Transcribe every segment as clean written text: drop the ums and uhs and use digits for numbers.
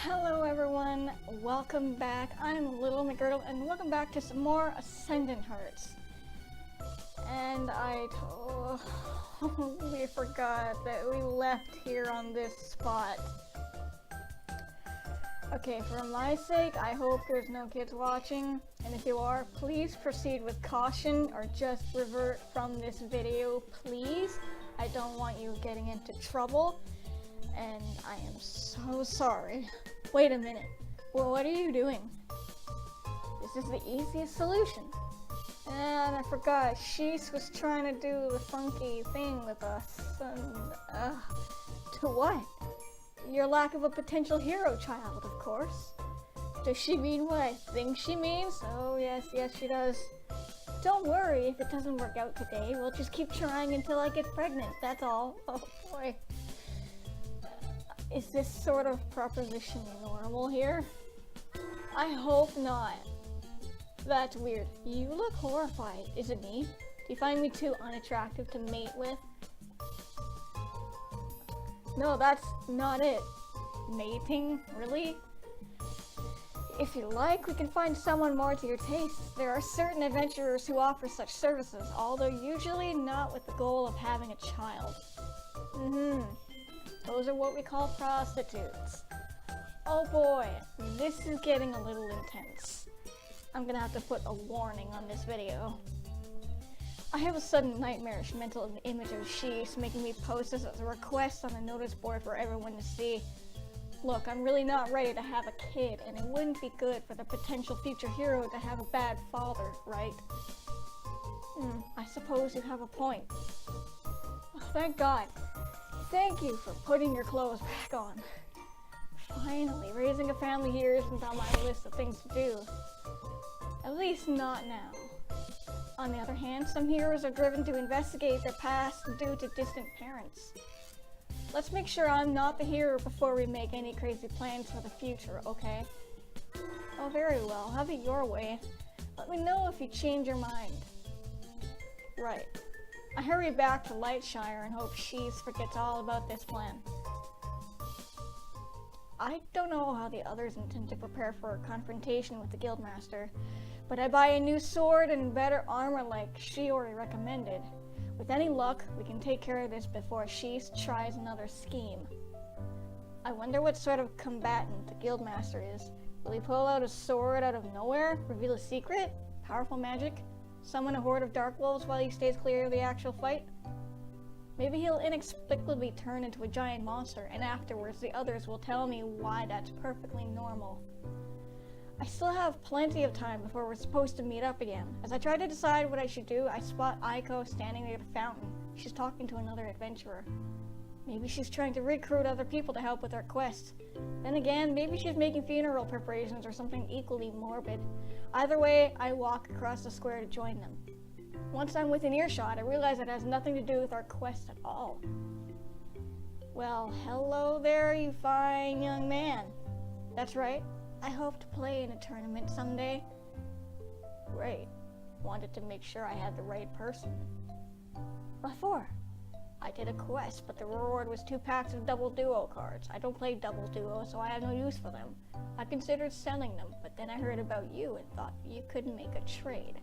Hello everyone, welcome back. I'm Little McGirdle and welcome back to some more Ascendant Hearts. And I totally forgot that we left here on this spot. Okay, for my sake, I hope there's no kids watching, and if you are, please proceed with caution or just revert from this video, please. I don't want you getting into trouble, and I am so sorry. Wait a minute. Well, what are you doing? This is the easiest solution. And I forgot, Shees was trying to do the funky thing with us, and, to what? Your lack of a potential hero child, of course. Does she mean what I think she means? Oh, yes, she does. Don't worry if it doesn't work out today. We'll just keep trying until I get pregnant, that's all. Oh, boy. Is this sort of proposition normal here? I hope not. That's weird. You look horrified. Is it me? Do you find me too unattractive to mate with? No, that's not it. Mating? Really? If you like, we can find someone more to your taste. There are certain adventurers who offer such services, although usually not with the goal of having a child. Those are what we call prostitutes. Oh boy, this is getting a little intense. I'm gonna have to put a warning on this video. I have a sudden nightmarish mental image of Shees making me post this as a request on a notice board for everyone to see. Look, I'm really not ready to have a kid, and it wouldn't be good for the potential future hero to have a bad father, right? I suppose you have a point. Oh, thank God. Thank you for putting your clothes back on. Finally, raising a family here isn't on my list of things to do. At least not now. On the other hand, some heroes are driven to investigate their past due to distant parents. Let's make sure I'm not the hero before we make any crazy plans for the future, okay? Oh, very well. Have it your way. Let me know if you change your mind. Right. I hurry back to Lightshire and hope Shees forgets all about this plan. I don't know how the others intend to prepare for a confrontation with the Guildmaster, but I buy a new sword and better armor like she already recommended. With any luck, we can take care of this before Shees tries another scheme. I wonder what sort of combatant the Guildmaster is. Will he pull out a sword out of nowhere? Reveal a secret? Powerful magic? Summon a horde of dark wolves while he stays clear of the actual fight? Maybe he'll inexplicably turn into a giant monster, and afterwards the others will tell me why that's perfectly normal. I still have plenty of time before we're supposed to meet up again. As I try to decide what I should do, I spot Aiko standing near the fountain. She's talking to another adventurer. Maybe she's trying to recruit other people to help with our quest. Then again, maybe she's making funeral preparations or something equally morbid. Either way, I walk across the square to join them. Once I'm within earshot, I realize it has nothing to do with our quest at all. Well, hello there, you fine young man. That's right, I hope to play in a tournament someday. Great. Wanted to make sure I had the right person. What for? I did a quest, but the reward was 2 packs of double duo cards. I don't play double duo, so I have no use for them. I considered selling them, but then I heard about you and thought you could make a trade.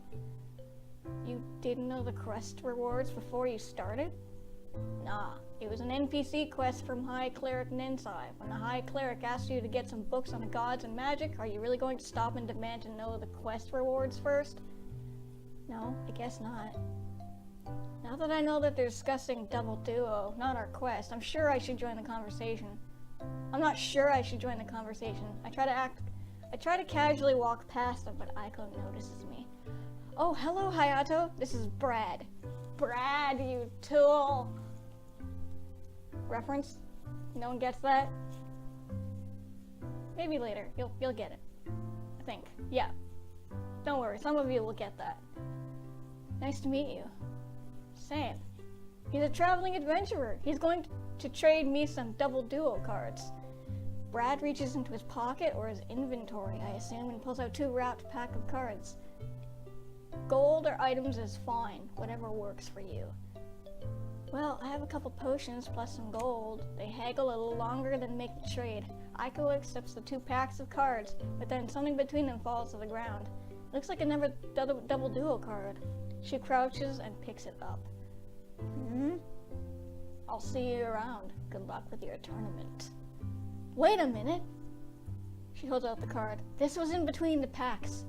You didn't know the quest rewards before you started? Nah, it was an NPC quest from High Cleric Nensai. When the High Cleric asks you to get some books on the gods and magic, are you really going to stop and demand to know the quest rewards first? No, I guess not. Now that I know that they're discussing double duo, not our quest, I'm sure I should join the conversation. I'm not sure I should join the conversation. I try to casually walk past them, but Aiko notices me. Oh, hello, Hayato. This is Brad. Brad, you tool. Reference? No one gets that? Maybe later. You'll get it. I think. Yeah. Don't worry, some of you will get that. Nice to meet you. Same. He's a traveling adventurer. He's going to trade me some double duo cards. Brad reaches into his pocket or his inventory, I assume, and pulls out 2 wrapped pack of cards. Gold or items is fine, whatever works for you. Well, I have a couple potions plus some gold. They haggle a little longer than make the trade. Aiko accepts the 2 packs of cards, but then something between them falls to the ground. It looks like another double duo card. She crouches and picks it up. I'll see you around. Good luck with your tournament. Wait a minute! She holds out the card. This was in between the packs.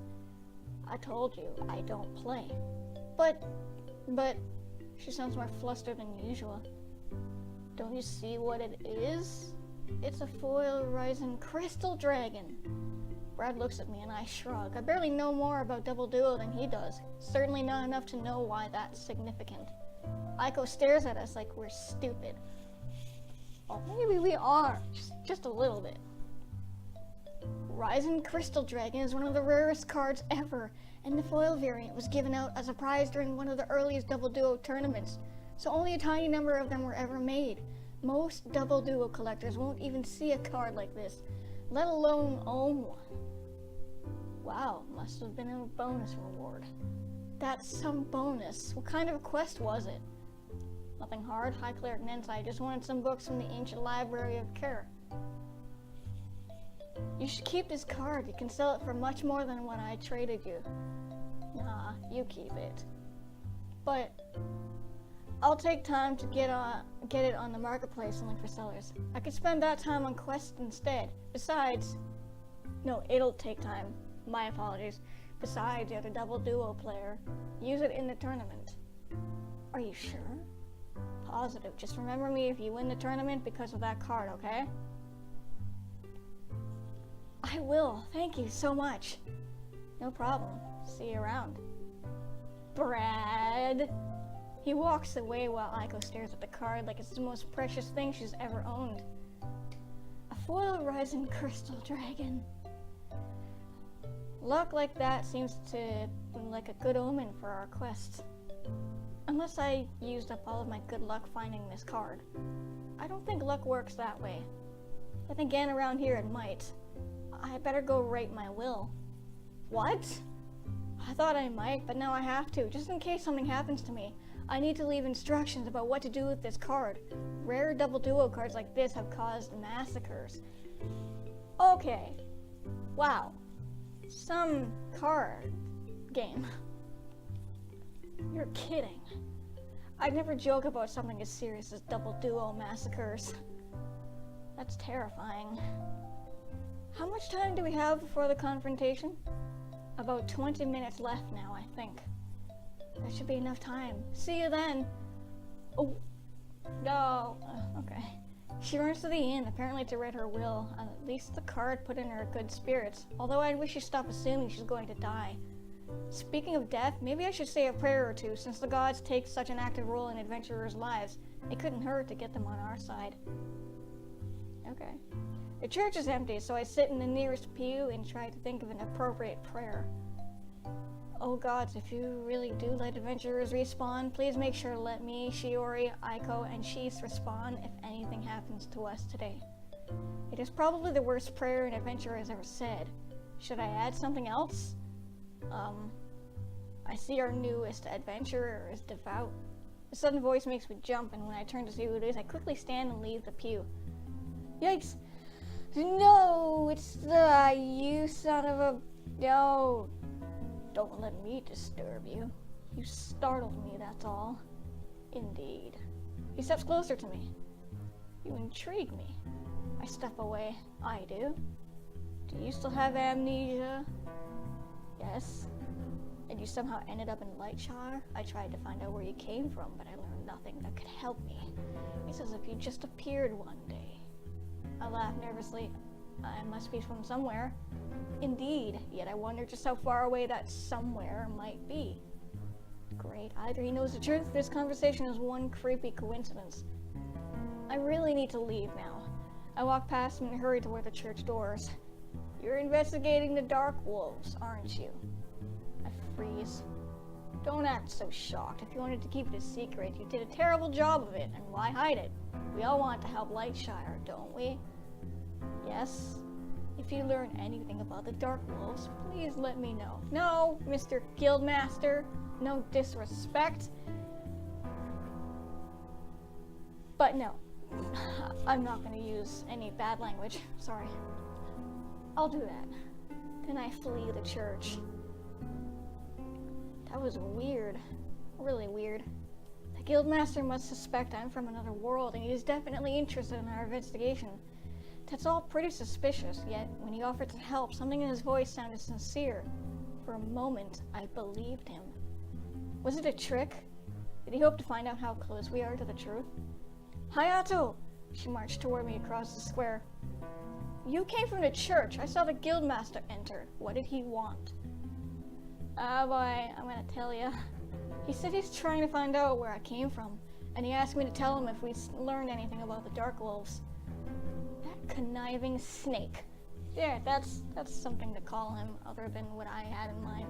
I told you, I don't play. But, she sounds more flustered than usual. Don't you see what it is? It's a foil rising crystal dragon. Brad looks at me and I shrug. I barely know more about Double Duo than he does. Certainly not enough to know why that's significant. Aiko stares at us like we're stupid. Well, maybe we are, just a little bit. Rising Crystal Dragon is one of the rarest cards ever, and the foil variant was given out as a prize during one of the earliest Double Duo tournaments, so only a tiny number of them were ever made. Most Double Duo collectors won't even see a card like this, let alone own one. Wow, must have been a bonus reward. That's some bonus. What kind of a quest was it? Nothing hard, High Cleric Nensai. I just wanted some books from the ancient library of Care. You should keep this card. You can sell it for much more than what I traded you. Nah, you keep it. But I'll take time to get it on the marketplace and look for sellers. I could spend that time on quests instead. Besides, no, it'll take time. My apologies. Besides, you're the Double Duo player. Use it in the tournament. Are you sure? Positive. Just remember me if you win the tournament because of that card, okay? I will. Thank you so much. No problem. See you around. Brad. He walks away while Aiko stares at the card like it's the most precious thing she's ever owned. A foil rising crystal dragon. Luck like that seems to be like a good omen for our quest. Unless I used up all of my good luck finding this card. I don't think luck works that way. Then again, around here it might. I better go write my will. What? I thought I might, but now I have to, just in case something happens to me. I need to leave instructions about what to do with this card. Rare Double Duo cards like this have caused massacres. Okay. Wow. Some card game. You're kidding. I'd never joke about something as serious as Double Duo massacres. That's terrifying. How much time do we have before the confrontation? About 20 minutes left now, I think. That should be enough time. See you then. Oh, no. Okay. She runs to the inn, apparently to read her will. At least the card put in her good spirits. Although I wish she'd stop assuming she's going to die. Speaking of death, maybe I should say a prayer or two, since the gods take such an active role in adventurers' lives. It couldn't hurt to get them on our side. Okay. The church is empty, so I sit in the nearest pew and try to think of an appropriate prayer. Oh gods, if you really do let adventurers respawn, please make sure to let me, Shiori, Aiko, and Shees respawn if anything happens to us today. It is probably the worst prayer an adventurer has ever said. Should I add something else? I see our newest adventurer is devout. A sudden voice makes me jump, and when I turn to see who it is, I quickly stand and leave the pew. Yikes! No, it's you son of a... No. Don't let me disturb you. You startled me, that's all. Indeed. He steps closer to me. You intrigue me. I step away. I do. Do you still have amnesia? Yes. And you somehow ended up in Lightshire? I tried to find out where you came from, but I learned nothing that could help me. It's as if you just appeared one day. I laugh nervously. I must be from somewhere. Indeed, yet I wonder just how far away that somewhere might be. Great, either he knows the truth, or this conversation is one creepy coincidence. I really need to leave now. I walk past him and hurry toward the church doors. You're investigating the Dark Wolves, aren't you? I freeze. Don't act so shocked. If you wanted to keep it a secret, you did a terrible job of it, and why hide it? We all want to help Lightshire, don't we? Yes. If you learn anything about the Dark Wolves, please let me know. No, Mr. Guildmaster, no disrespect. But no, I'm not gonna use any bad language, sorry. I'll do that. Then I flee the church. That was weird. Really weird. The Guildmaster must suspect I'm from another world, and he's definitely interested in our investigation. That's all pretty suspicious, yet when he offered to help, something in his voice sounded sincere. For a moment, I believed him. Was it a trick? Did he hope to find out how close we are to the truth? Hayato! She marched toward me across the square. You came from the church. I saw the Guildmaster enter. What did he want? Ah, boy, I'm gonna tell ya. He said he's trying to find out where I came from, and he asked me to tell him if we learned anything about the Dark Wolves. That conniving snake. Yeah, that's something to call him, other than what I had in mind.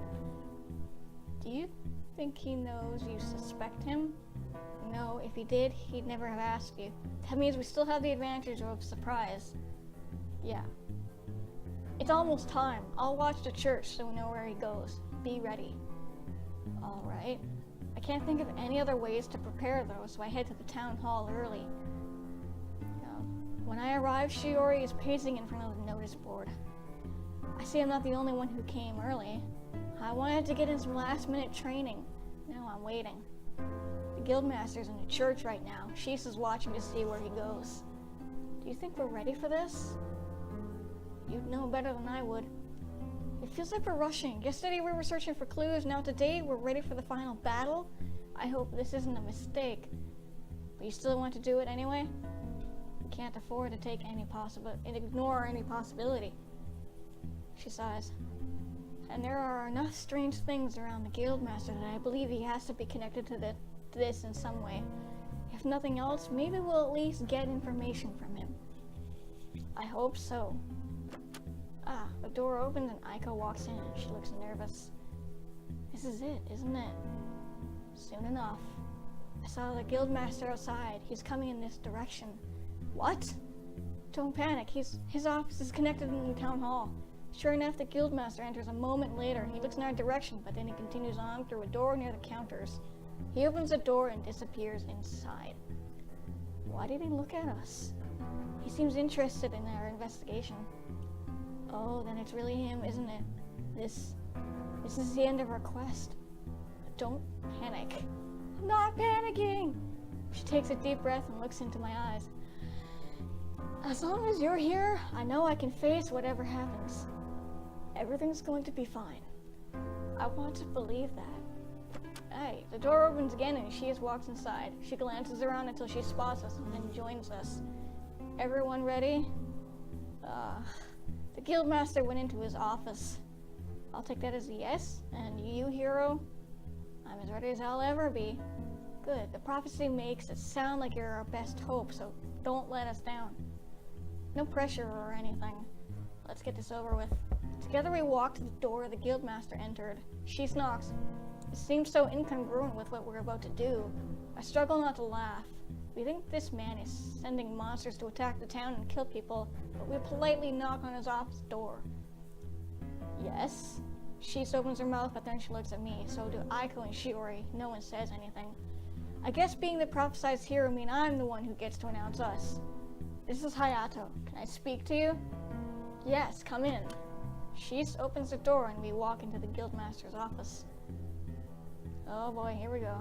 Do you think he knows you suspect him? No, if he did, he'd never have asked you. That means we still have the advantage of surprise. Yeah. It's almost time. I'll watch the church so we know where he goes. Be ready. Alright. I can't think of any other ways to prepare though, so I head to the town hall early. When I arrive, Shiori is pacing in front of the notice board. I see I'm not the only one who came early. I wanted to get in some last-minute training. Now I'm waiting. The Guildmaster's in the church right now. Shees is watching to see where he goes. Do you think we're ready for this? You'd know better than I would. It feels like we're rushing. Yesterday we were searching for clues. Now today we're ready for the final battle. I hope this isn't a mistake. But you still want to do it anyway? We can't afford to take ignore any possibility. She sighs. And there are enough strange things around the Guildmaster that I believe he has to be connected to this in some way. If nothing else, maybe we'll at least get information from him. I hope so. Ah, the door opens and Aiko walks in. She looks nervous. This is it, isn't it? Soon enough. I saw the Guildmaster outside. He's coming in this direction. What? Don't panic. His office is connected in the town hall. Sure enough, the Guildmaster enters a moment later. He looks in our direction, but then he continues on through a door near the counters. He opens the door and disappears inside. Why did he look at us? He seems interested in our investigation. Oh, then it's really him, isn't it? This is the end of our quest. But don't panic. I'm not panicking! She takes a deep breath and looks into my eyes. As long as you're here, I know I can face whatever happens. Everything's going to be fine. I want to believe that. Hey, the door opens again and Shies walks inside. She glances around until she spots us and then joins us. Everyone ready? The Guildmaster went into his office. I'll take that as a yes. And you, hero? I'm as ready as I'll ever be. Good. The prophecy makes it sound like you're our best hope, so don't let us down. No pressure or anything. Let's get this over with. Together we walk to the door the Guildmaster entered. She knocks. It seems so incongruent with what we're about to do. I struggle not to laugh. We think this man is sending monsters to attack the town and kill people, but we politely knock on his office door. Yes? She opens her mouth, but then she looks at me. So do Aiko and Shiori. No one says anything. I guess being the prophesized hero means I'm the one who gets to announce us. This is Hayato. Can I speak to you? Yes, come in. She opens the door and we walk into the Guildmaster's office. Oh boy, here we go.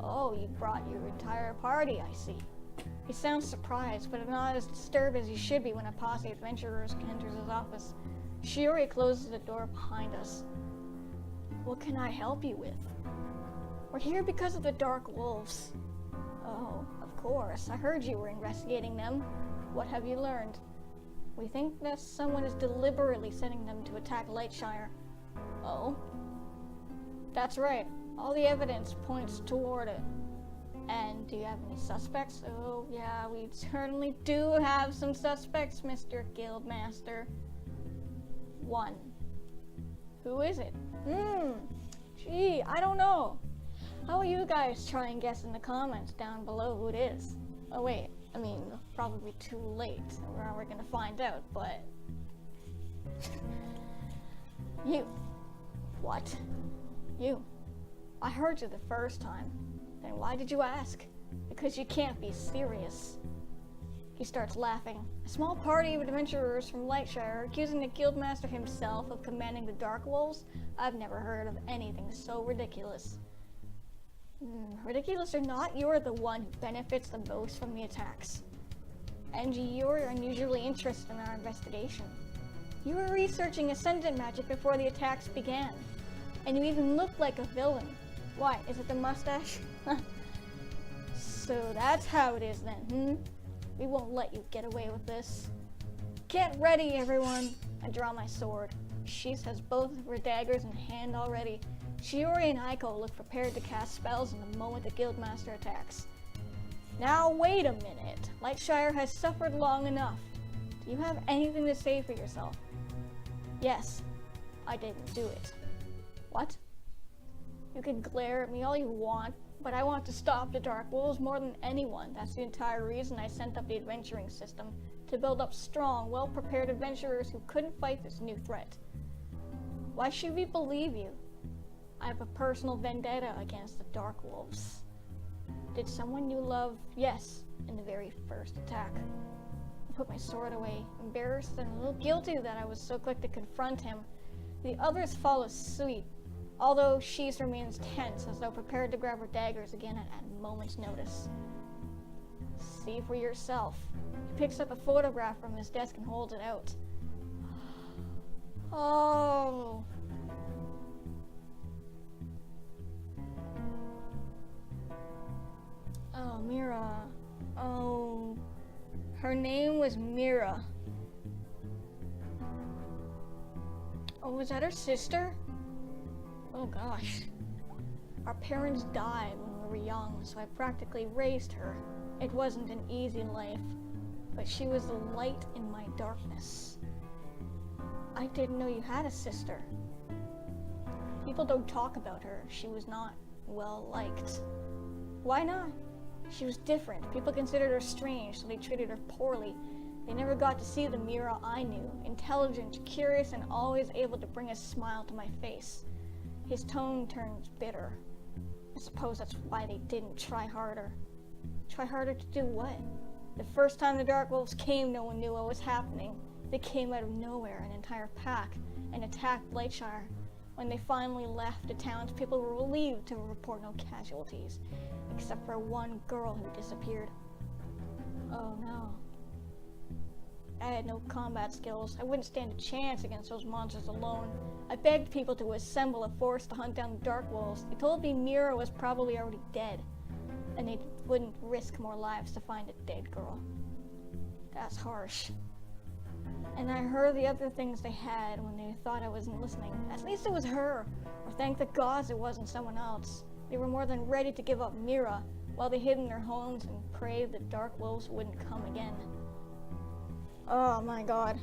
Oh, you brought your entire party, I see. He sounds surprised, but not as disturbed as he should be when a posse of adventurers enters his office. Shiori closes the door behind us. What can I help you with? We're here because of the Dark Wolves. Oh, of course. I heard you were investigating them. What have you learned? We think that someone is deliberately sending them to attack Lightshire. Oh? That's right. All the evidence points toward it. And do you have any suspects? Oh, yeah, we certainly do have some suspects, Mr. Guildmaster. One. Who is it? Gee, I don't know. How about you guys try and guess in the comments down below who it is? Oh wait, I mean, probably too late. We're gonna find out, but... You. What? You. I heard you the first time. Then why did you ask? Because you can't be serious. He starts laughing. A small party of adventurers from Lightshire accusing the Guildmaster himself of commanding the Dark Wolves? I've never heard of anything so ridiculous. Ridiculous or not, you're the one who benefits the most from the attacks. And you're unusually interested in our investigation. You were researching Ascendant magic before the attacks began. And you even look like a villain. Why, is it the mustache? So that's how it is then, We won't let you get away with this. Get ready, everyone. I draw my sword. Sheath has both of her daggers in hand already. Shiori and Aiko look prepared to cast spells in the moment the Guildmaster attacks. Now wait a minute. Lightshire has suffered long enough. Do you have anything to say for yourself? Yes, I didn't do it. What? You can glare at me all you want, but I want to stop the Dark Wolves more than anyone. That's the entire reason I sent up the adventuring system, to build up strong, well-prepared adventurers who couldn't fight this new threat. Why should we believe you? I have a personal vendetta against the Dark Wolves. Did someone you love? Yes, in the very first attack. I put my sword away, embarrassed and a little guilty that I was so quick to confront him. The others follow suit, although Sheath remains tense as though prepared to grab her daggers again at a moment's notice. See for yourself. He picks up a photograph from his desk and holds it out. Oh. Oh, Mira. Oh. Her name was Mira. Oh, was that her sister? Oh gosh. Our parents died when we were young, so I practically raised her. It wasn't an easy life, but she was the light in my darkness. I didn't know you had a sister. People don't talk about her. She was not well liked. Why not? She was different. People considered her strange, so they treated her poorly. They never got to see the Mira I knew, intelligent, curious, and always able to bring a smile to my face. His tone turns bitter. I suppose that's why they didn't try harder. Try harder to do what? The first time the Dark Wolves came, no one knew what was happening. They came out of nowhere, an entire pack, and attacked Lightshire. When they finally left, the townspeople were relieved to report no casualties, except for one girl who disappeared. Oh no. I had no combat skills. I wouldn't stand a chance against those monsters alone. I begged people to assemble a force to hunt down the Dark Wolves. They told me Mira was probably already dead, and they wouldn't risk more lives to find a dead girl. That's harsh. And I heard the other things they had when they thought I wasn't listening. At least it was her, or thank the gods it wasn't someone else. They were more than ready to give up Mira, while they hid in their homes and prayed the Dark Wolves wouldn't come again. Oh my god.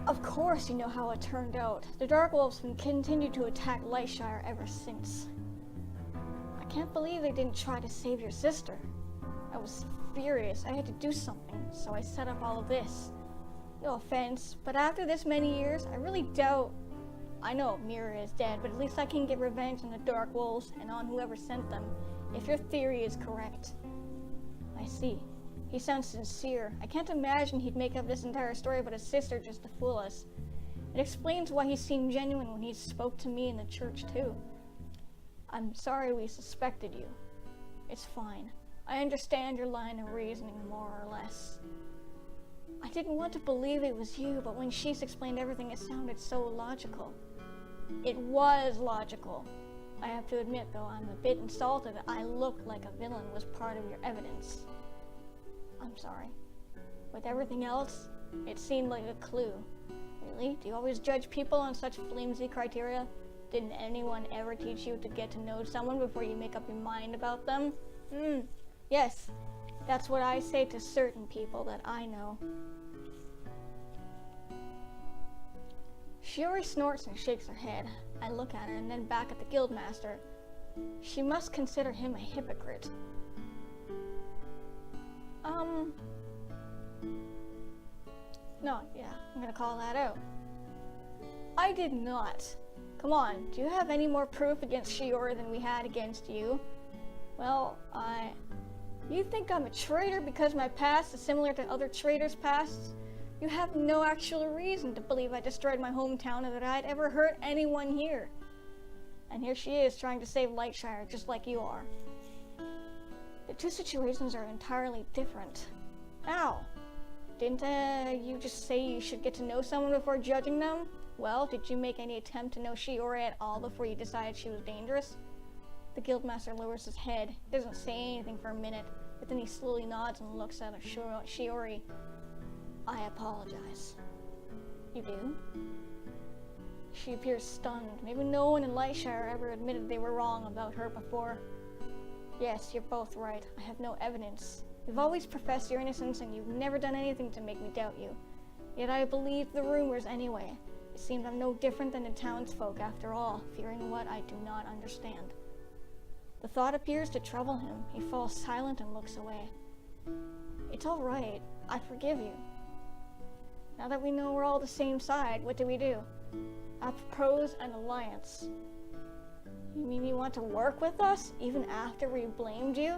Of course you know how it turned out. The Dark Wolves have continued to attack Lightshire ever since. I can't believe they didn't try to save your sister. I was furious. I had to do something, so I set up all of this. No offense, but after this many years, I really doubt... I know Mira is dead, but at least I can get revenge on the Dark Wolves and on whoever sent them, if your theory is correct. I see. He sounds sincere. I can't imagine he'd make up this entire story about his sister just to fool us. It explains why he seemed genuine when he spoke to me in the church, too. I'm sorry we suspected you. It's fine. I understand your line of reasoning, more or less. I didn't want to believe it was you, but when Sheath explained everything, it sounded so logical. It was logical. I have to admit, though, I'm a bit insulted that I looked like a villain was part of your evidence. I'm sorry. With everything else, it seemed like a clue. Really? Do you always judge people on such flimsy criteria? Didn't anyone ever teach you to get to know someone before you make up your mind about them? Yes. That's what I say to certain people that I know. Shiori snorts and shakes her head. I look at her and then back at the Guildmaster. She must consider him a hypocrite. No, yeah, I'm gonna call that out. I did not. Come on, do you have any more proof against Shiori than we had against you? Well, You think I'm a traitor because my past is similar to other traitors' pasts? You have no actual reason to believe I destroyed my hometown or that I'd ever hurt anyone here. And here she is trying to save Lightshire just like you are. The two situations are entirely different. How? Didn't you just say you should get to know someone before judging them? Well, did you make any attempt to know Shiori at all before you decided she was dangerous? The Guildmaster lowers his head, doesn't say anything for a minute, but then he slowly nods and looks at Shiori. I apologize. You do? She appears stunned. Maybe no one in Lightshire ever admitted they were wrong about her before. Yes, you're both right. I have no evidence. You've always professed your innocence and you've never done anything to make me doubt you. Yet I believe the rumors anyway. It seems I'm no different than the townsfolk after all, fearing what I do not understand. The thought appears to trouble him. He falls silent and looks away. It's all right. I forgive you. Now that we know we're all the same side, what do? I propose an alliance. You mean you want to work with us, even after we blamed you?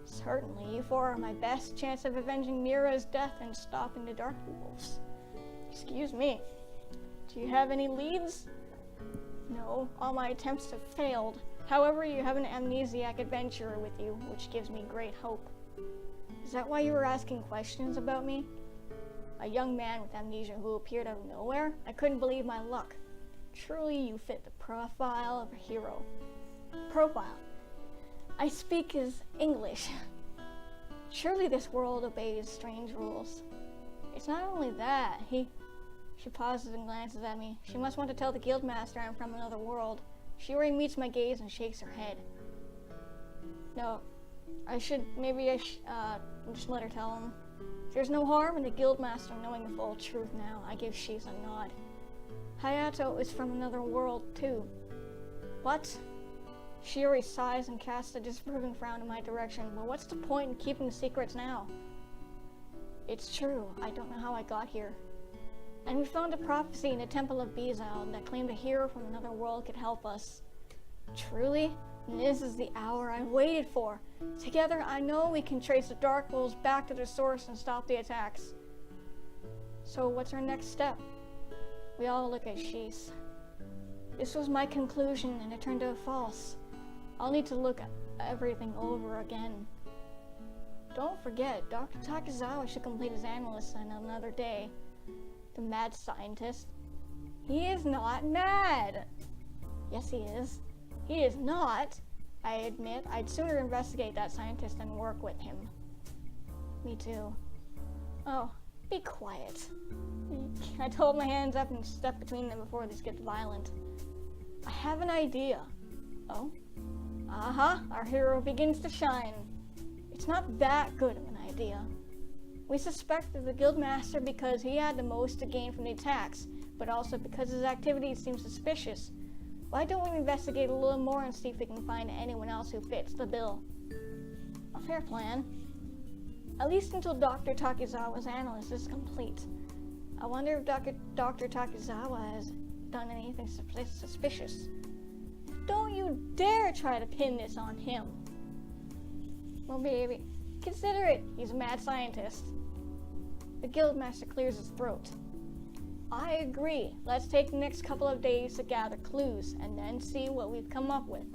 Certainly, you four are my best chance of avenging Mira's death and stopping the Dark Wolves. Excuse me. Do you have any leads? No, all my attempts have failed. However, you have an amnesiac adventurer with you, which gives me great hope. Is that why you were asking questions about me? A young man with amnesia who appeared out of nowhere? I couldn't believe my luck. Truly, you fit the profile of a hero. Profile? I speak as English. Surely this world obeys strange rules. It's not only that, She pauses and glances at me. She must want to tell the Guildmaster I'm from another world. Shiori meets my gaze and shakes her head. No, maybe I should just let her tell him. There's no harm in the Guildmaster knowing the full truth now. I give Shiz a nod. Hayato is from another world, too. What? Shiori sighs and casts a disapproving frown in my direction. Well, what's the point in keeping the secrets now? It's true. I don't know how I got here. And we found a prophecy in the Temple of Bezal that claimed a hero from another world could help us. Truly? This is the hour I waited for. Together, I know we can trace the Dark Wolves back to their source and stop the attacks. So what's our next step? We all look at Shiz. This was my conclusion, and it turned out false. I'll need to look everything over again. Don't forget, Dr. Takizawa should complete his analysis on another day. The mad scientist. He is not mad. Yes, he is. He is not. I admit, I'd sooner investigate that scientist than work with him. Me too. Oh, be quiet. I hold my hands up and step between them before this gets violent. I have an idea. Oh? Uh-huh, our hero begins to shine. It's not that good of an idea. We suspected the Guildmaster because he had the most to gain from the attacks, but also because his activities seem suspicious. Why don't we investigate a little more and see if we can find anyone else who fits the bill? A fair plan. At least until Dr. Takizawa's analysis is complete. I wonder if Dr. Takizawa has done anything suspicious. Don't you dare try to pin this on him. Well, baby, consider it. He's a mad scientist. The Guildmaster clears his throat. I agree. Let's take the next couple of days to gather clues and then see what we've come up with.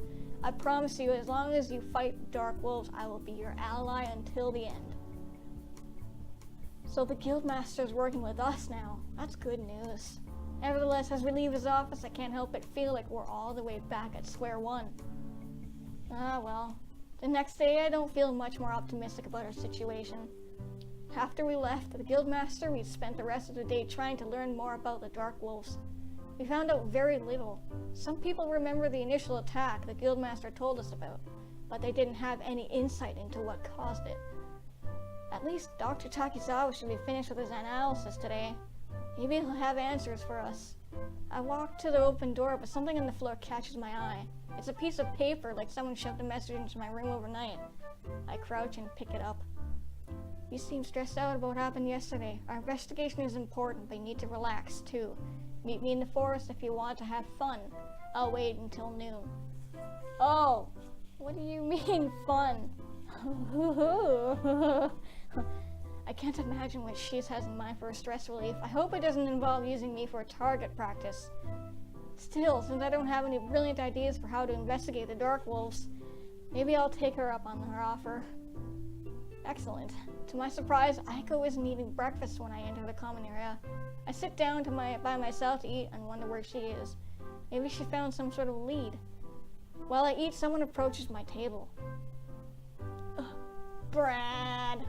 I promise you, as long as you fight the Dark Wolves, I will be your ally until the end. So the Guildmaster's working with us now. That's good news. Nevertheless, as we leave his office, I can't help but feel like we're all the way back at square one. Ah, well. The next day, I don't feel much more optimistic about our situation. After we left the Guildmaster, we spent the rest of the day trying to learn more about the Dark Wolves. We found out very little. Some people remember the initial attack the Guildmaster told us about, but they didn't have any insight into what caused it. At least Dr. Takizawa should be finished with his analysis today. Maybe he'll have answers for us. I walk to the open door, but something on the floor catches my eye. It's a piece of paper, like someone shoved a message into my room overnight. I crouch and pick it up. You seem stressed out about what happened yesterday. Our investigation is important, but you need to relax, too. Meet me in the forest if you want to have fun. I'll wait until noon. Oh, what do you mean, fun? I can't imagine what Shees has in mind for a stress relief. I hope it doesn't involve using me for target practice. Still, since I don't have any brilliant ideas for how to investigate the Dark Wolves, maybe I'll take her up on her offer. Excellent. To my surprise, Aiko isn't eating breakfast when I enter the common area. I sit down by myself to eat and wonder where she is. Maybe she found some sort of lead. While I eat, someone approaches my table. Brad!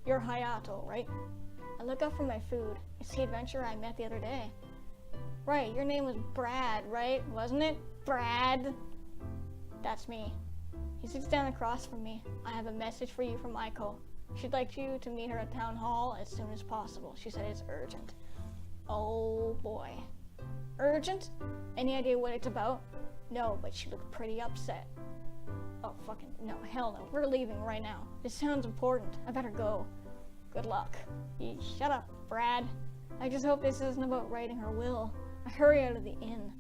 You're Hayato, right? I look up from my food. It's the adventurer I met the other day. Right, your name was Brad, right? Wasn't it? Brad! That's me. He sits down across from me. I have a message for you from Aiko. She'd like you to meet her at Town Hall as soon as possible. She said it's urgent. Oh boy. Urgent? Any idea what it's about? No, but she looked pretty upset. Oh, fucking no, hell no. We're leaving right now. This sounds important. I better go. Good luck. Shut up, Brad. I just hope this isn't about writing her will. I hurry out of the inn.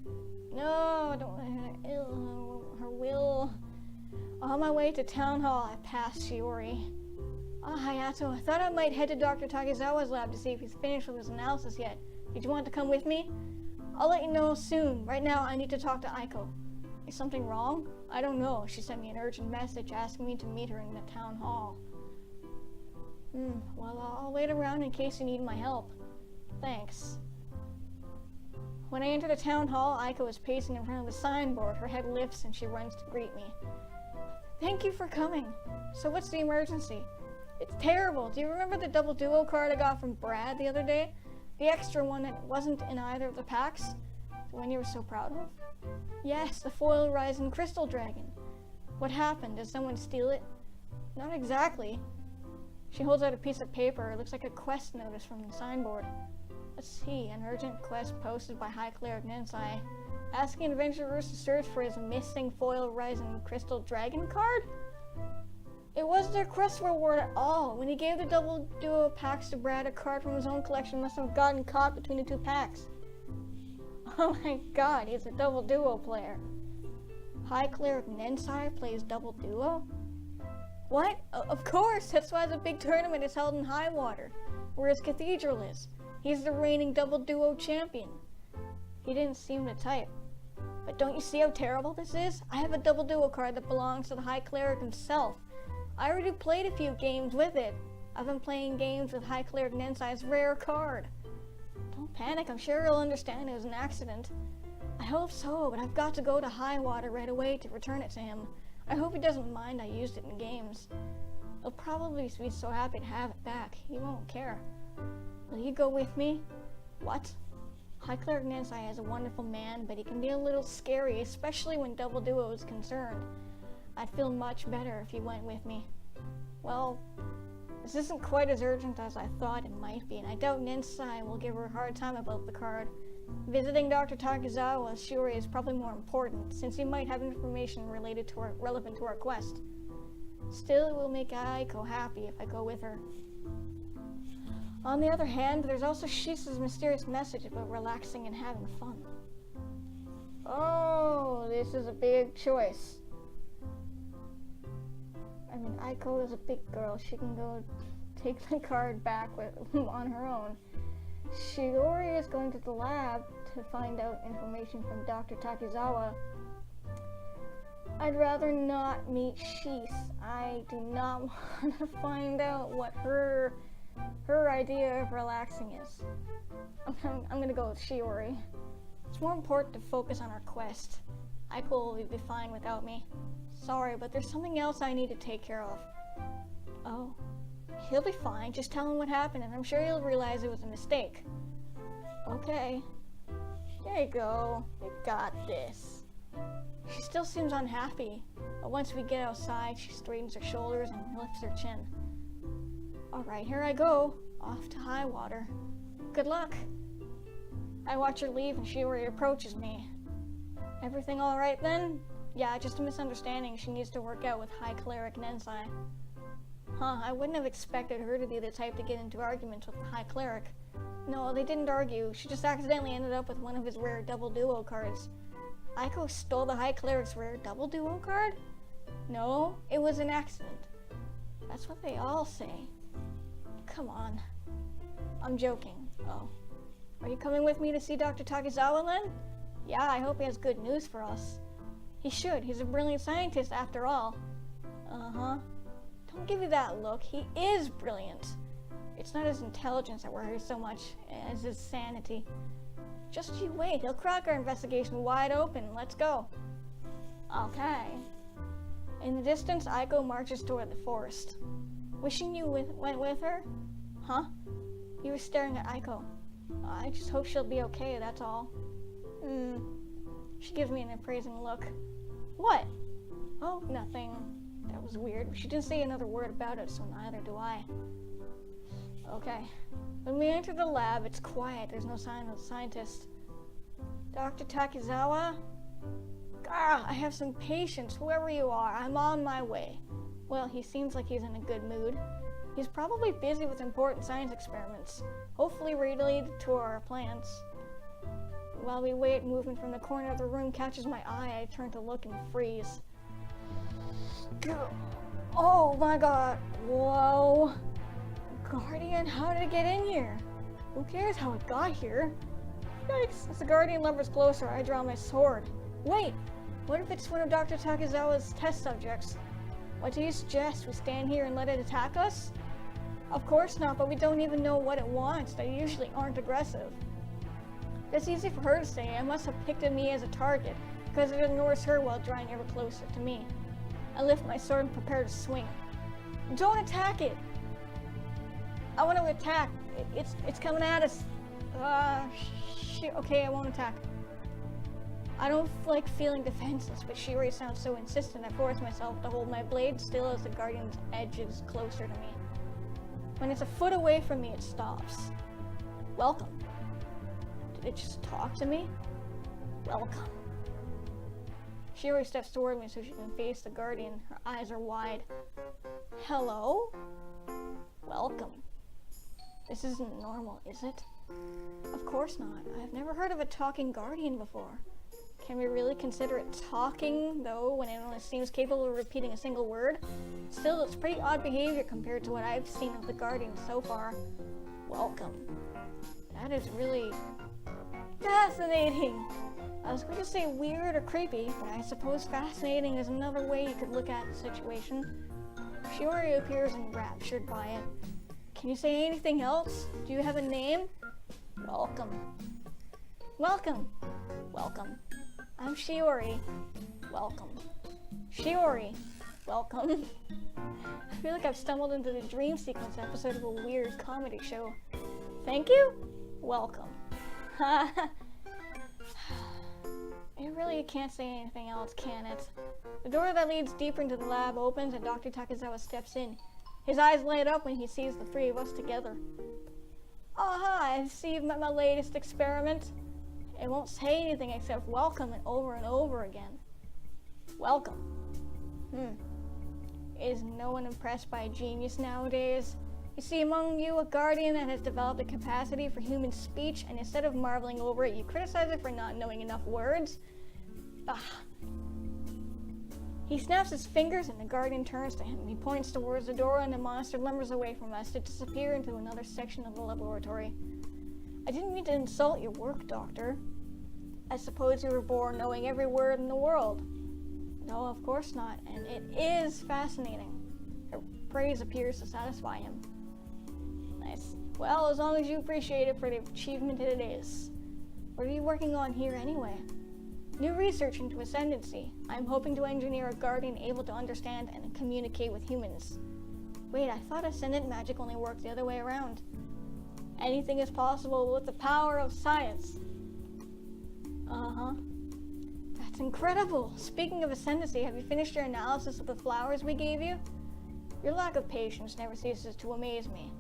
No, I don't want her will. On my way to Town Hall, I pass Shiori. Hayato, I thought I might head to Dr. Takizawa's lab to see if he's finished with his analysis yet. Did you want to come with me? I'll let you know soon. Right now, I need to talk to Aiko. Is something wrong? I don't know. She sent me an urgent message asking me to meet her in the Town Hall. Well, I'll wait around in case you need my help. Thanks. When I enter the Town Hall, Aiko is pacing in front of the signboard. Her head lifts and she runs to greet me. Thank you for coming. So what's the emergency? It's terrible. Do you remember the double duo card I got from Brad the other day? The extra one that wasn't in either of the packs? The one you were so proud of? Yes, the foil rising crystal dragon. What happened? Did someone steal it? Not exactly. She holds out a piece of paper. It looks like a quest notice from the signboard. Let's see. An urgent quest posted by High Cleric Nensai, asking adventurers to search for his missing foil rising crystal dragon card? It wasn't their quest reward at all. When he gave the double duo packs to Brad, a card from his own collection must have gotten caught between the two packs. Oh my god, he's a double duo player. High Cleric Nensai plays double duo? What? Of course, that's why the big tournament is held in Highwater, where his cathedral is. He's the reigning double duo champion. He didn't seem to type. But don't you see how terrible this is? I have a double duo card that belongs to the High Cleric himself. I already played a few games with it. I've been playing games with High Cleric Nensai's rare card. Don't panic, I'm sure he'll understand it was an accident. I hope so, but I've got to go to Highwater right away to return it to him. I hope he doesn't mind I used it in games. He'll probably be so happy to have it back. He won't care. Will you go with me? What? High Cleric Nensai is a wonderful man, but he can be a little scary, especially when double duo is concerned. I'd feel much better if you went with me. Well, this isn't quite as urgent as I thought it might be, and I doubt Nensai will give her a hard time about the card. Visiting Dr. Takizawa Shiori is probably more important, since he might have information relevant to our quest. Still, it will make Aiko happy if I go with her. On the other hand, there's also Shisa's mysterious message about relaxing and having fun. Oh, this is a big choice. I mean, Aiko is a big girl. She can go take the card back on her own. Shiori is going to the lab to find out information from Dr. Takizawa. I'd rather not meet Shise. I do not want to find out what her idea of relaxing is. I'm gonna go with Shiori. It's more important to focus on our quest. Aiko will be fine without me. Sorry, but there's something else I need to take care of. Oh, he'll be fine. Just tell him what happened, and I'm sure he'll realize it was a mistake. Okay. There you go. You got this. She still seems unhappy, but once we get outside, she straightens her shoulders and lifts her chin. Alright, here I go. Off to Highwater. Good luck. I watch her leave and Shiori approaches me. Everything alright then? Yeah, just a misunderstanding she needs to work out with High Cleric Nensai. I wouldn't have expected her to be the type to get into arguments with the High Cleric. No, they didn't argue. She just accidentally ended up with one of his rare double duo cards. Aiko stole the High Cleric's rare double duo card? No, it was an accident. That's what they all say. Come on. I'm joking. Oh. Are you coming with me to see Dr. Takizawa then? Yeah, I hope he has good news for us. He should. He's a brilliant scientist after all. Uh-huh. Don't give me that look. He is brilliant. It's not his intelligence that worries so much as his sanity. Just you wait. He'll crack our investigation wide open. Let's go. Okay. In the distance, Aiko marches toward the forest. Wishing you went with her? Huh? You were staring at Aiko. I just hope she'll be okay, that's all. She gives me an appraising look. What? Oh, nothing. That was weird. She didn't say another word about it, so neither do I. Okay. When we enter the lab, it's quiet. There's no sign of the scientist. Dr. Takizawa? I have some patience. Whoever you are, I'm on my way. Well, he seems like he's in a good mood. He's probably busy with important science experiments, hopefully related to our plants. While we wait, movement from the corner of the room catches my eye. I turn to look and freeze. Oh my god. Whoa. Guardian, how did it get in here? Who cares how it got here? Yikes. As the Guardian lumbers closer, I draw my sword. Wait, what if it's one of Dr. Takizawa's test subjects? What do you suggest? We stand here and let it attack us? Of course not, but we don't even know what it wants. They usually aren't aggressive. That's easy for her to say. I must have picked me as a target, because it ignores her while drawing ever closer to me. I lift my sword and prepare to swing. Don't attack it! I want to attack. It's coming at us. Shit. Okay, I won't attack. I don't like feeling defenseless, but Shiori sounds so insistent I force myself to hold my blade still as the Guardian's edge is closer to me. When it's a foot away from me, it stops. Welcome. Did it just talk to me? Welcome. Shiori steps toward me so she can face the Guardian. Her eyes are wide. Hello? Welcome. This isn't normal, is it? Of course not. I've never heard of a talking Guardian before. Can we really consider it talking, though, when it only seems capable of repeating a single word? Still, it's pretty odd behavior compared to what I've seen of the Guardian so far. Welcome. That is really fascinating. I was going to say weird or creepy, but I suppose fascinating is another way you could look at the situation. Shiori appears enraptured by it. Can you say anything else? Do you have a name? Welcome. Welcome. Welcome. I'm Shiori. Welcome. Shiori. Welcome. I feel like I've stumbled into the dream sequence episode of a weird comedy show. Thank you? Welcome. It really can't say anything else, can it? The door that leads deeper into the lab opens and Dr. Takizawa steps in. His eyes light up when he sees the three of us together. Aha, I see you've met my latest experiment. It won't say anything except welcome and over again. Welcome. Is no one impressed by a genius nowadays? You see among you a Guardian that has developed a capacity for human speech, and instead of marveling over it, you criticize it for not knowing enough words? He snaps his fingers and the Guardian turns to him. He points towards the door and the monster lumbers away from us to disappear into another section of the laboratory. I didn't mean to insult your work, Doctor. I suppose you were born knowing every word in the world. No, of course not, and it is fascinating. Her praise appears to satisfy him. Nice. Well, as long as you appreciate it for the achievement it is. What are you working on here anyway? New research into ascendancy. I'm hoping to engineer a Guardian able to understand and communicate with humans. Wait, I thought Ascendant magic only worked the other way around. Anything is possible with the power of science. That's incredible. Speaking of ascendancy, have you finished your analysis of the flowers we gave you? Your lack of patience never ceases to amaze me.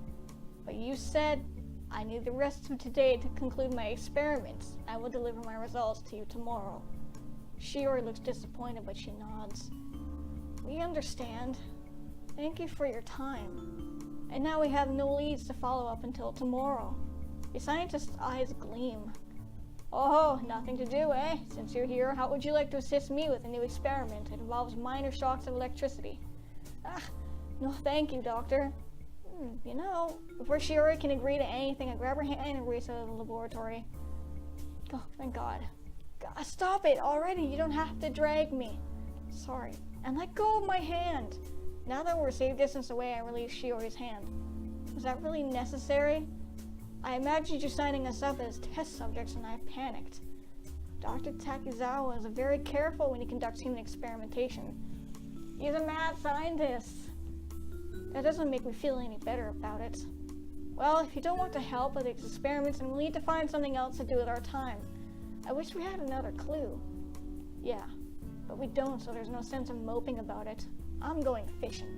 But you said I need the rest of today to conclude my experiments. I will deliver my results to you tomorrow. Shiori looks disappointed, but she nods. We understand. Thank you for your time. And now we have no leads to follow up until tomorrow. The scientist's eyes gleam. Oh, nothing to do, eh? Since you're here, how would you like to assist me with a new experiment? It involves minor shocks of electricity. No, thank you, Doctor. You know, before Shiori can agree to anything, I grab her hand and race out of the laboratory. Oh, thank God. God, stop it already. You don't have to drag me. Sorry. And let go of my hand. Now that we're a safe distance away, I release Shiori's hand. Was that really necessary? I imagined you signing us up as test subjects and I panicked. Dr. Takizawa is very careful when he conducts human experimentation. He's a mad scientist. That doesn't make me feel any better about it. Well, if you don't want to help with these experiments, then we'll need to find something else to do with our time. I wish we had another clue. Yeah, but we don't, so there's no sense in moping about it. I'm going fishing.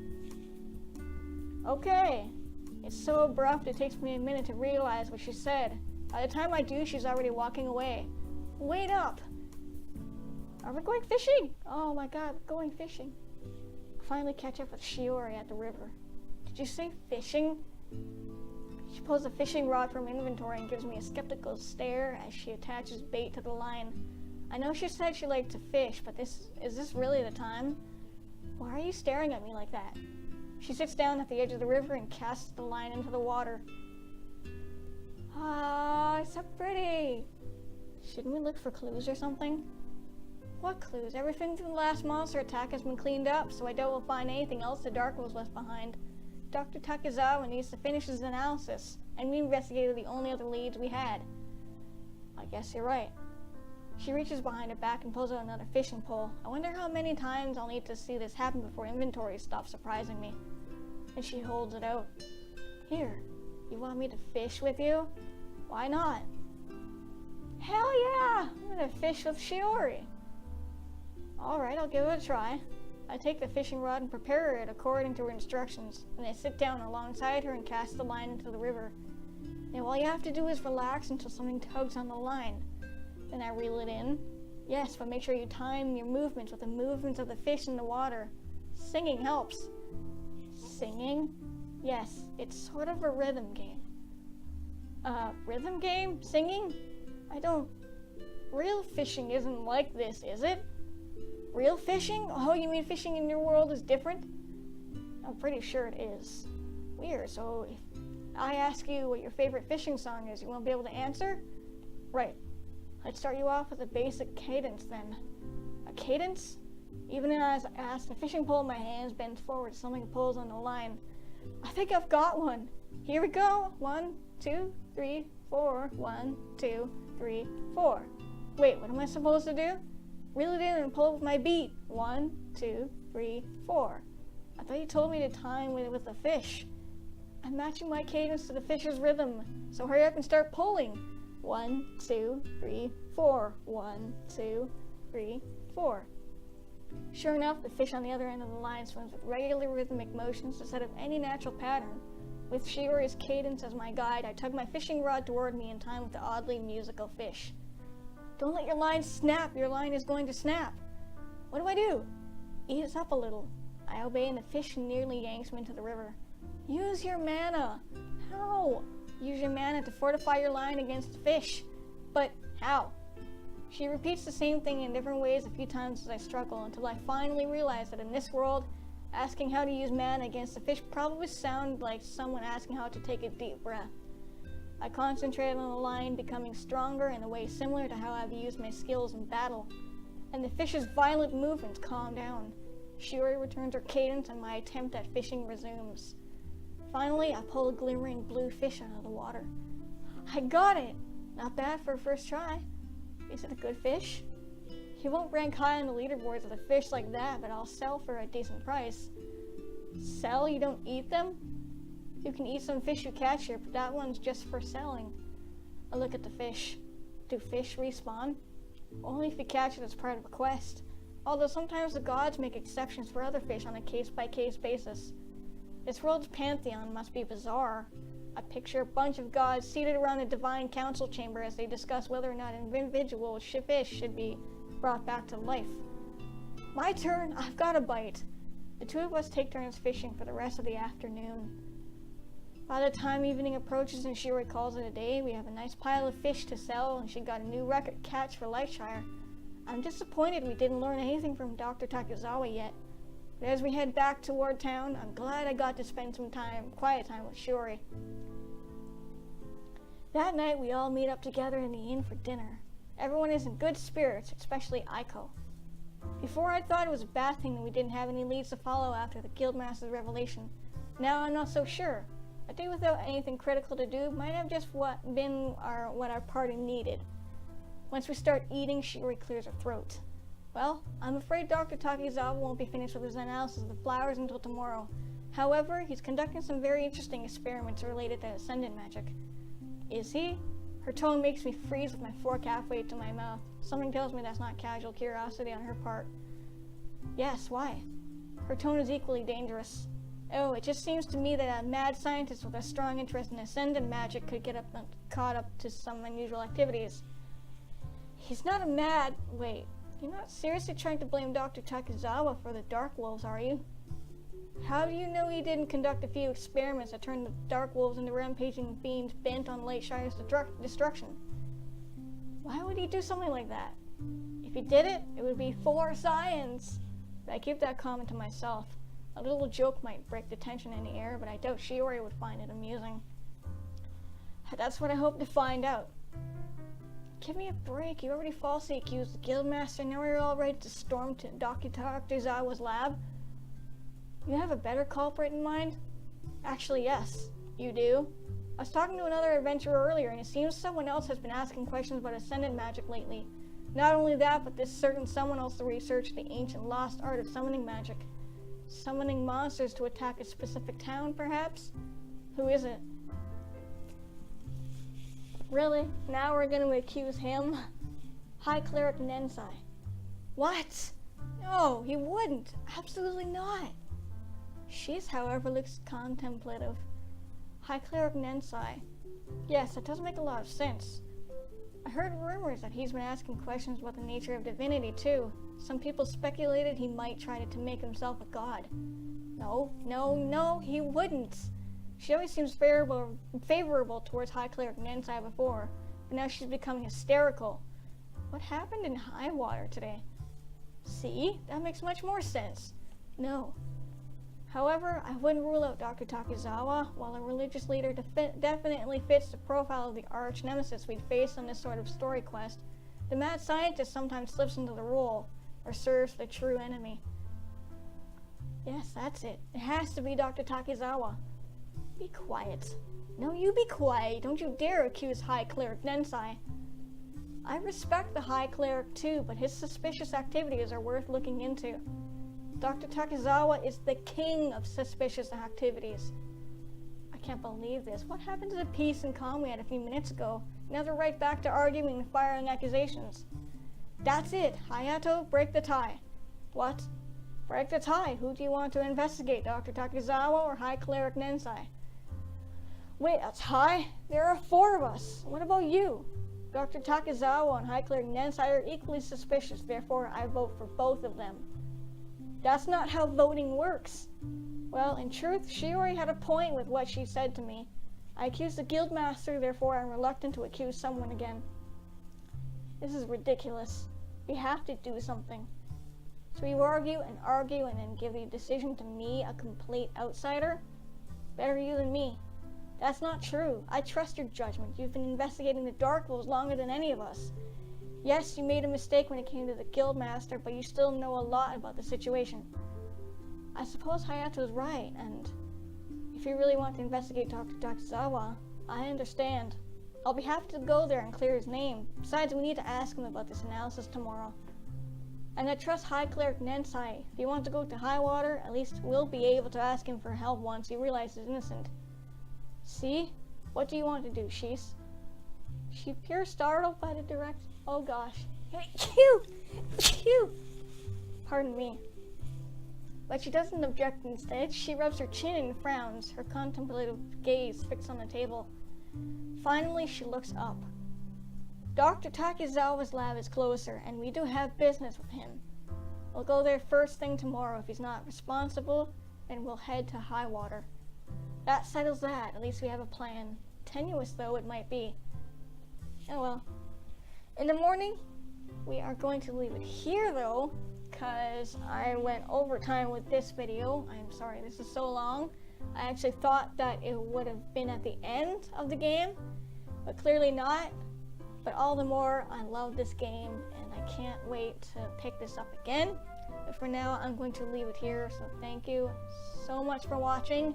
Okay. It's so abrupt it takes me a minute to realize what she said. By the time I do, she's already walking away. Wait up! Are we going fishing? Oh my God, going fishing. I finally catch up with Shiori at the river. Did you say fishing? She pulls a fishing rod from inventory and gives me a skeptical stare as she attaches bait to the line. I know she said she liked to fish, but is this really the time? Why are you staring at me like that? She sits down at the edge of the river and casts the line into the water. Ah, it's so pretty. Shouldn't we look for clues or something? What clues? Everything from the last monster attack has been cleaned up, so I doubt we'll find anything else the Dark was left behind. Dr. Takizawa needs to finish his analysis, and we investigated the only other leads we had. I guess you're right. She reaches behind her back and pulls out another fishing pole. I wonder how many times I'll need to see this happen before inventory stops surprising me. And she holds it out. Here, you want me to fish with you? Why not? Hell yeah! I'm gonna fish with Shiori. Alright, I'll give it a try. I take the fishing rod and prepare it according to her instructions, and I sit down alongside her and cast the line into the river. Now all you have to do is relax until something tugs on the line. Then I reel it in. Yes, but make sure you time your movements with the movements of the fish in the water. Singing helps. Singing? Yes, it's sort of a rhythm game. Rhythm game? Singing? Real fishing isn't like this, is it? Real fishing? Oh, you mean fishing in your world is different? I'm pretty sure it is. Weird, so if I ask you what your favorite fishing song is, you won't be able to answer? Right. Let's start you off with a basic cadence then. A cadence? Even as the fishing pole in my hands bends forward, something pulls on the line. I think I've got one. Here we go. 1, 2, 3, 4. 1, 2, 3, 4. Wait, what am I supposed to do? Reel it in and pull with my beat. 1, 2, 3, 4. I thought you told me to time it with the fish. I'm matching my cadence to the fish's rhythm, so hurry up and start pulling. 1, 2, 3, 4. 1, 2, 3, 4. Sure enough, the fish on the other end of the line swims with regular rhythmic motions instead of any natural pattern. With Shiori's cadence as my guide, I tug my fishing rod toward me in time with the oddly musical fish. Don't let your line snap. Your line is going to snap. What do I do? Ease up a little. I obey and the fish nearly yanks me into the river. Use your mana. How? Use your mana to fortify your line against the fish. But how? She repeats the same thing in different ways a few times as I struggle until I finally realize that in this world, asking how to use mana against the fish probably sounds like someone asking how to take a deep breath. I concentrate on the line becoming stronger in a way similar to how I've used my skills in battle, and the fish's violent movements calm down. Shiori returns her cadence and my attempt at fishing resumes. Finally, I pull a glimmering blue fish out of the water. I got it! Not bad for a first try. Is it a good fish? You won't rank high on the leaderboards with a fish like that, but I'll sell for a decent price. Sell? You don't eat them? You can eat some fish you catch here, but that one's just for selling. I look at the fish. Do fish respawn? Only if you catch it as part of a quest. Although sometimes the gods make exceptions for other fish on a case-by-case basis. This world's pantheon must be bizarre. I picture a bunch of gods seated around a divine council chamber as they discuss whether or not individual fish should be brought back to life. My turn! I've got a bite! The two of us take turns fishing for the rest of the afternoon. By the time evening approaches and Shiori calls it a day, we have a nice pile of fish to sell and she got a new record catch for Lightshire. I'm disappointed we didn't learn anything from Dr. Takizawa yet. But as we head back toward town, I'm glad I got to spend some quiet time with Shiori. That night, we all meet up together in the inn for dinner. Everyone is in good spirits, especially Aiko. Before, I thought it was a bad thing that we didn't have any leads to follow after the Guildmaster's revelation. Now I'm not so sure. A day without anything critical to do might have just been what our party needed. Once we start eating, Shiori clears her throat. Well, I'm afraid Dr. Takizawa won't be finished with his analysis of the flowers until tomorrow. However, he's conducting some very interesting experiments related to Ascendant magic. Is he? Her tone makes me freeze with my fork halfway to my mouth. Something tells me that's not casual curiosity on her part. Yes, why? Her tone is equally dangerous. Oh, it just seems to me that a mad scientist with a strong interest in Ascendant magic could get caught up to some unusual activities. He's not a mad... Wait, you're not seriously trying to blame Dr. Takizawa for the Dark Wolves, are you? How do you know he didn't conduct a few experiments that turned the Dark Wolves into rampaging fiends bent on Lightshire's destruction? Why would he do something like that? If he did it, it would be for science. But I keep that comment to myself. A little joke might break the tension in the air, but I doubt Shiori would find it amusing. That's what I hope to find out. Give me a break. You already falsely accused the Guildmaster, now you're all ready to storm to Dr. Takizawa's lab? You have a better culprit in mind? Actually, yes. You do? I was talking to another adventurer earlier, and it seems someone else has been asking questions about Ascendant magic lately. Not only that, but this certain someone also researched the ancient lost art of summoning magic. Summoning monsters to attack a specific town, perhaps? Who is it? Really? Now we're going to accuse him? High Cleric Nensai. What? No, he wouldn't. Absolutely not. She's, however, looks contemplative. High Cleric Nensai. Yes, that does make a lot of sense. I heard rumors that he's been asking questions about the nature of divinity, too. Some people speculated he might try to make himself a god. No, he wouldn't. She always seems favorable towards High Cleric Nensai before, but now she's becoming hysterical. What happened in Highwater today? See? That makes much more sense. No. However, I wouldn't rule out Dr. Takizawa. While a religious leader definitely fits the profile of the arch nemesis we'd face on this sort of story quest, the mad scientist sometimes slips into the role, or serves the true enemy. Yes, that's it. It has to be Dr. Takizawa. Be quiet. No, you be quiet. Don't you dare accuse High Cleric Nensai. I respect the High Cleric too, but his suspicious activities are worth looking into. Dr. Takizawa is the king of suspicious activities. I can't believe this. What happened to the peace and calm we had a few minutes ago? Now they're right back to arguing and firing accusations. That's it. Hayato, break the tie. What? Break the tie. Who do you want to investigate, Dr. Takizawa or High Cleric Nensai? Wait, a tie? There are 4 of us. What about you? Dr. Takizawa and High Cleric Nensai are equally suspicious, therefore I vote for both of them. That's not how voting works. Well, in truth, Shiori had a point with what she said to me. I accused the Guildmaster, therefore I'm reluctant to accuse someone again. This is ridiculous. We have to do something. So you argue and then give the decision to me, a complete outsider? Better you than me. That's not true. I trust your judgment. You've been investigating the Dark Wolves longer than any of us. Yes, you made a mistake when it came to the Guildmaster, but you still know a lot about the situation. I suppose Hayato's right, and if you really want to investigate Dr. Takizawa, I understand. I'll be happy to go there and clear his name. Besides, we need to ask him about this analysis tomorrow. And I trust High Cleric Nensai. If you want to go to Highwater, at least we'll be able to ask him for help once he realizes he's innocent. See? What do you want to do, Shees? She pure startled by the direct... Oh gosh. Cute! Pardon me. But she doesn't object. Instead, she rubs her chin and frowns, her contemplative gaze fixed on the table. Finally, she looks up. Dr. Takizawa's lab is closer, and we do have business with him. We'll go there first thing tomorrow. If he's not responsible, then we'll head to Highwater. That settles that. At least we have a plan. Tenuous though it might be. Oh well. In the morning, we are going to leave it here though, because I went overtime with this video. I'm sorry this is so long. I actually thought that it would have been at the end of the game, but clearly not. But all the more, I love this game and I can't wait to pick this up again. But for now, I'm going to leave it here, so thank you so much for watching.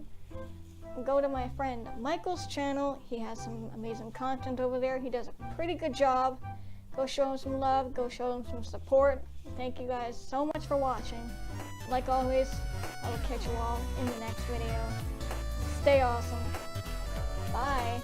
Go to my friend Michael's channel. He has some amazing content over there. He does a pretty good job. Go show him some love, go show him some support. Thank you guys so much for watching. Like always, I will catch you all in the next video. Stay awesome. Bye.